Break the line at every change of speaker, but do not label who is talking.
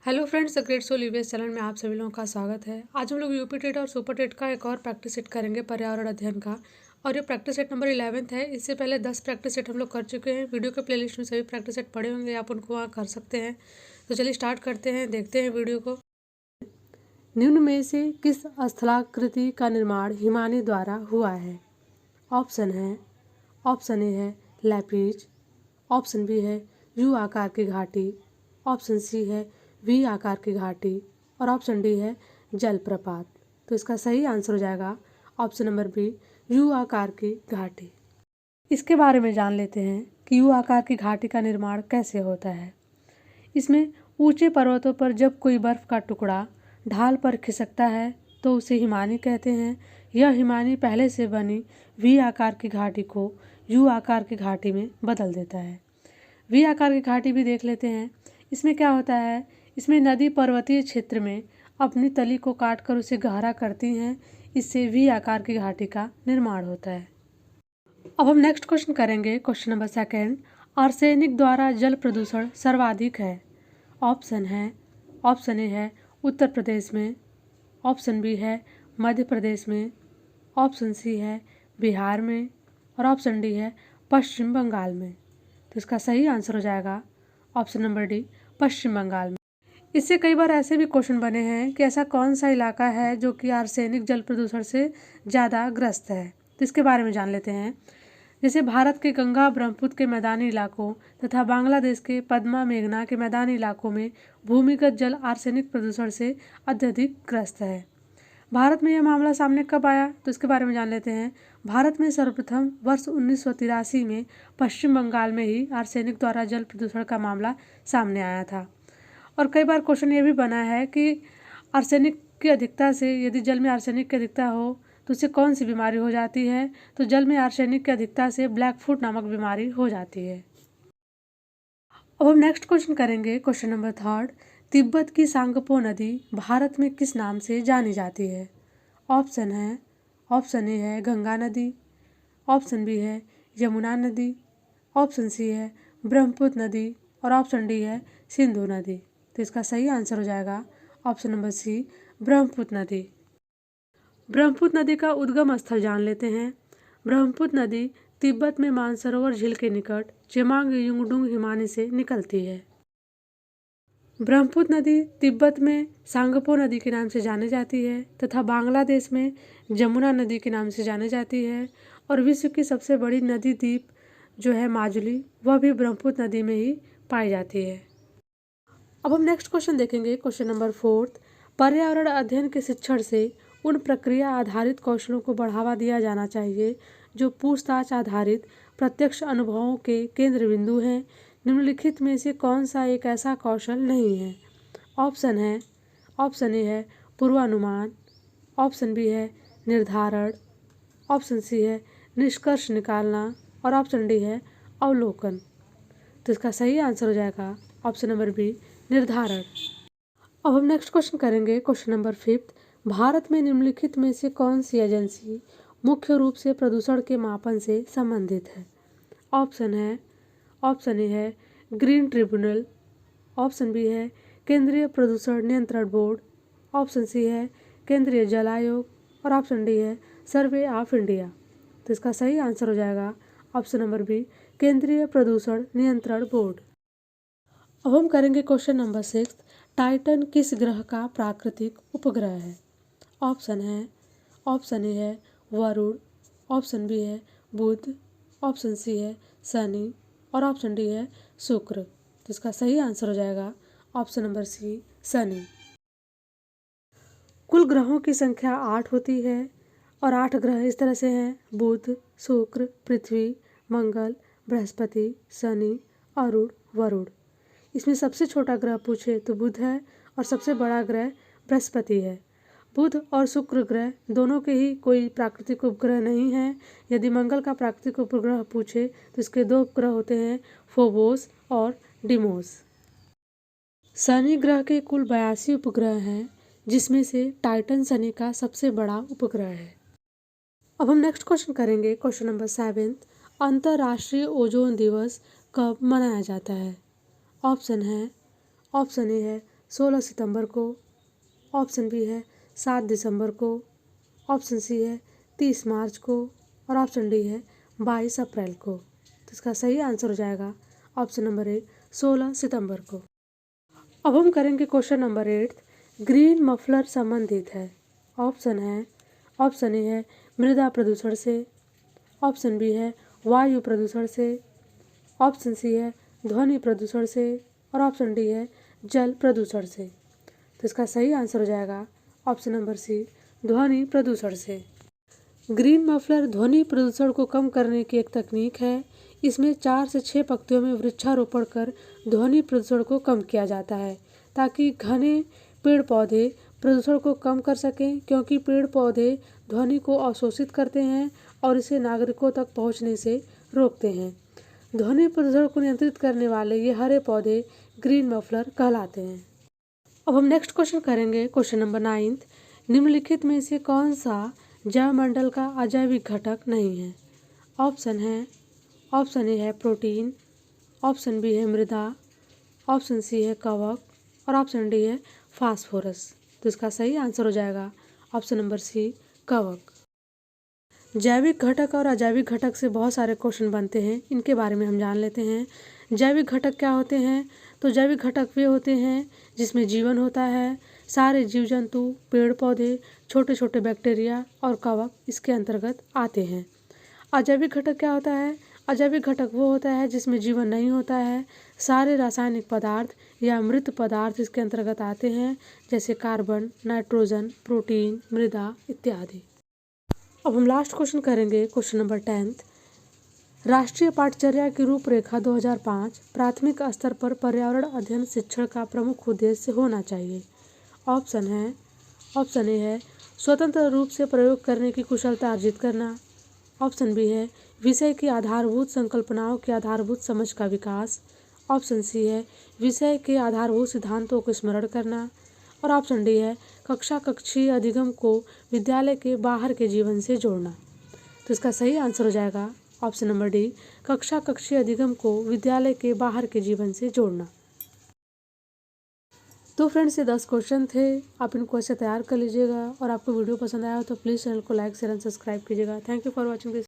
Hello friends, the great soul EVS channel में आप सभी लोगों का स्वागत है। आज हम लोग यूपी टेट और सुपर टेट का एक और प्रैक्टिस सेट करेंगे पर्यावरण अध्ययन का। और ये प्रैक्टिस सेट नंबर 11 है। इससे पहले 10 प्रैक्टिस सेट हम लोग कर चुके हैं। वीडियो के प्लेलिस्ट में सभी प्रैक्टिस सेट पड़े होंगे, आप उनको वहाँ कर सकते हैं। तो चलिए स्टार्ट करते हैं, देखते हैं वीडियो को। निम्न में से किस स्थलाकृति का निर्माण हिमानी द्वारा हुआ है? ऑप्शन ए है लैपीज, ऑप्शन बी है यू आकार की घाटी, ऑप्शन सी है वी आकार की घाटी और ऑप्शन डी है जलप्रपात। तो इसका सही आंसर हो जाएगा ऑप्शन नंबर बी, यू आकार की घाटी। इसके बारे में जान लेते हैं कि यू आकार की घाटी का निर्माण कैसे होता है। इसमें ऊंचे पर्वतों पर जब कोई बर्फ का टुकड़ा ढाल पर खिसकता है तो उसे हिमानी कहते हैं। यह हिमानी पहले से बनी वी आकार की घाटी को यू आकार की घाटी में बदल देता है। वी आकार की घाटी भी देख लेते हैं। इसमें क्या होता है, इसमें नदी पर्वतीय क्षेत्र में अपनी तली को काटकर उसे गहरा करती हैं। इससे वी आकार की घाटी का निर्माण होता है। अब हम नेक्स्ट क्वेश्चन करेंगे, क्वेश्चन नंबर 2। आर्सेनिक द्वारा जल प्रदूषण सर्वाधिक है। ऑप्शन ए है उत्तर प्रदेश में, ऑप्शन बी है मध्य प्रदेश में, ऑप्शन सी है बिहार में और ऑप्शन डी है पश्चिम बंगाल में। तो इसका सही आंसर हो जाएगा ऑप्शन नंबर डी, पश्चिम बंगाल में। इससे कई बार ऐसे भी क्वेश्चन बने हैं कि ऐसा कौन सा इलाका है जो कि आर्सेनिक जल प्रदूषण से ज़्यादा ग्रस्त है। तो इसके बारे में जान लेते हैं। जैसे भारत के गंगा ब्रह्मपुत्र के मैदानी इलाकों तथा बांग्लादेश के पद्मा मेघना के मैदानी इलाकों में भूमिगत जल आर्सेनिक प्रदूषण से अत्यधिक ग्रस्त है। भारत में यह मामला सामने कब आया, तो इसके बारे में जान लेते हैं। भारत में सर्वप्रथम वर्ष 1983 में पश्चिम बंगाल में ही आर्सेनिक द्वारा जल प्रदूषण का मामला सामने आया था। और कई बार क्वेश्चन ये भी बना है कि आर्सेनिक की अधिकता से, यदि जल में आर्सेनिक की अधिकता हो तो उससे कौन सी बीमारी हो जाती है। तो जल में आर्सेनिक की अधिकता से ब्लैक फुट नामक बीमारी हो जाती है। अब हम नेक्स्ट क्वेश्चन करेंगे, क्वेश्चन नंबर 3। तिब्बत की सांगपो नदी भारत में किस नाम से जानी जाती है? ऑप्शन ए है गंगा नदी, ऑप्शन बी है यमुना नदी, ऑप्शन सी है ब्रह्मपुत्र नदी और ऑप्शन डी है सिंधु नदी। तो इसका सही आंसर हो जाएगा ऑप्शन नंबर सी, ब्रह्मपुत्र नदी। ब्रह्मपुत्र नदी का उद्गम स्थल जान लेते हैं। ब्रह्मपुत्र नदी तिब्बत में मानसरोवर झील के निकट चेमांग युंगडुंग हिमानी से निकलती है। ब्रह्मपुत्र नदी तिब्बत में सांगपो नदी के नाम से जानी जाती है तथा बांग्लादेश में जमुना नदी के नाम से जानी जाती है। और विश्व की सबसे बड़ी नदी द्वीप जो है माजुली, वह भी ब्रह्मपुत्र नदी में ही पाई जाती है। अब हम नेक्स्ट क्वेश्चन देखेंगे, क्वेश्चन नंबर 4। पर्यावरण अध्ययन के शिक्षण से उन प्रक्रिया आधारित कौशलों को बढ़ावा दिया जाना चाहिए जो पूछताछ आधारित प्रत्यक्ष अनुभवों के केंद्र बिंदु हैं। निम्नलिखित में से कौन सा एक ऐसा कौशल नहीं है? ऑप्शन ए है पूर्वानुमान, ऑप्शन बी है निर्धारण, ऑप्शन सी है निष्कर्ष निकालना और ऑप्शन डी है अवलोकन। तो इसका सही आंसर हो जाएगा ऑप्शन नंबर बी, निर्धारण। अब हम नेक्स्ट क्वेश्चन करेंगे, क्वेश्चन नंबर 5। भारत में निम्नलिखित में से कौन सी एजेंसी मुख्य रूप से प्रदूषण के मापन से संबंधित है? ऑप्शन ए है ग्रीन ट्रिब्यूनल, ऑप्शन बी है केंद्रीय प्रदूषण नियंत्रण बोर्ड, ऑप्शन सी है केंद्रीय जल आयोग और ऑप्शन डी है सर्वे ऑफ इंडिया। तो इसका सही आंसर हो जाएगा ऑप्शन नंबर बी, केंद्रीय प्रदूषण नियंत्रण बोर्ड। अब हम करेंगे क्वेश्चन नंबर 6। टाइटन किस ग्रह का प्राकृतिक उपग्रह है? ऑप्शन ए है वरुण, ऑप्शन बी है बुध, ऑप्शन सी है शनि और ऑप्शन डी है शुक्र। तो इसका सही आंसर हो जाएगा ऑप्शन नंबर सी, शनि। कुल ग्रहों की संख्या 8 होती है और 8 ग्रह इस तरह से हैं: बुध, शुक्र, पृथ्वी, मंगल, बृहस्पति, शनि, अरुण, वरुण। इसमें सबसे छोटा ग्रह पूछे तो बुध है और सबसे बड़ा ग्रह बृहस्पति है। बुध और शुक्र ग्रह दोनों के ही कोई प्राकृतिक उपग्रह नहीं है। यदि मंगल का प्राकृतिक उपग्रह पूछे तो इसके 2 उपग्रह होते हैं, फोबोस और डिमोस। शनि ग्रह के कुल 82 उपग्रह हैं, जिसमें से टाइटन शनि का सबसे बड़ा उपग्रह है। अब हम नेक्स्ट क्वेश्चन करेंगे, क्वेश्चन नंबर 7। अंतर्राष्ट्रीय ओजोन दिवस कब मनाया जाता है? ऑप्शन ए है 16 सितंबर को। ऑप्शन बी है 7 दिसंबर को। ऑप्शन सी है 30 मार्च को। और ऑप्शन डी है 22 अप्रैल को। तो इसका सही आंसर हो जाएगा ऑप्शन नंबर ए 16 सितंबर को। अब हम करेंगे क्वेश्चन नंबर 8। ग्रीन मफलर संबंधित है। ऑप्शन ए है मृदा प्रदूषण से। ऑप्शन बी है वायु प्रदूषण से। ऑप्शन सी है ध्वनि प्रदूषण से। और ऑप्शन डी है जल प्रदूषण से। तो इसका सही आंसर हो जाएगा ऑप्शन नंबर सी ध्वनि प्रदूषण से। ग्रीन मफलर ध्वनि प्रदूषण को कम करने की एक तकनीक है। इसमें 4 से 6 पंक्तियों में वृक्षारोपण कर ध्वनि प्रदूषण को कम किया जाता है ताकि घने पेड़ पौधे प्रदूषण को कम कर सकें, क्योंकि पेड़ पौधे ध्वनि को अवशोषित करते हैं और इसे नागरिकों तक पहुंचने से रोकते हैं। ध्वनि प्रदूषण को नियंत्रित करने वाले ये हरे पौधे ग्रीन मफलर कहलाते हैं। अब हम नेक्स्ट क्वेश्चन करेंगे क्वेश्चन नंबर 9। निम्नलिखित में से कौन सा जैवमंडल का अजैविक घटक नहीं है? ऑप्शन ए है प्रोटीन। ऑप्शन बी है मृदा। ऑप्शन सी है कवक। और ऑप्शन डी है फास्फोरस। तो इसका सही आंसर हो जाएगा ऑप्शन नंबर सी कवक। जैविक घटक और अजैविक घटक से बहुत सारे क्वेश्चन बनते हैं, इनके बारे में हम जान लेते हैं। जैविक घटक क्या होते हैं? तो जैविक घटक वे होते हैं जिसमें जीवन होता है। सारे जीव जंतु, पेड़ पौधे, छोटे छोटे बैक्टीरिया और कवक इसके अंतर्गत आते हैं। अजैविक घटक क्या होता है? अजैविक घटक वो होता है जिसमें जीवन नहीं होता है। सारे रासायनिक पदार्थ या मृत पदार्थ इसके अंतर्गत आते हैं, जैसे कार्बन, नाइट्रोजन, प्रोटीन, मृदा इत्यादि। अब हम लास्ट क्वेश्चन करेंगे क्वेश्चन नंबर 10। राष्ट्रीय पाठचर्या की रूपरेखा 2005 प्राथमिक स्तर पर पर्यावरण अध्ययन शिक्षण का प्रमुख उद्देश्य होना चाहिए। ऑप्शन ए है स्वतंत्र रूप से प्रयोग करने की कुशलता अर्जित करना। ऑप्शन बी है विषय की आधारभूत संकल्पनाओं की आधारभूत समझ का विकास। ऑप्शन सी है विषय के आधारभूत सिद्धांतों को स्मरण करना। और ऑप्शन डी है कक्षीय अधिगम को विद्यालय के बाहर के जीवन से जोड़ना। तो इसका सही आंसर हो जाएगा ऑप्शन नंबर डी कक्षीय अधिगम को विद्यालय के बाहर के जीवन से जोड़ना। तो फ्रेंड्स, ये 10 क्वेश्चन थे। आप इनको ऐसे तैयार कर लीजिएगा और आपको वीडियो पसंद आया हो तो प्लीज़ चैनल को लाइक शेयर एंड सब्सक्राइब कीजिएगा। Thank you for watching this.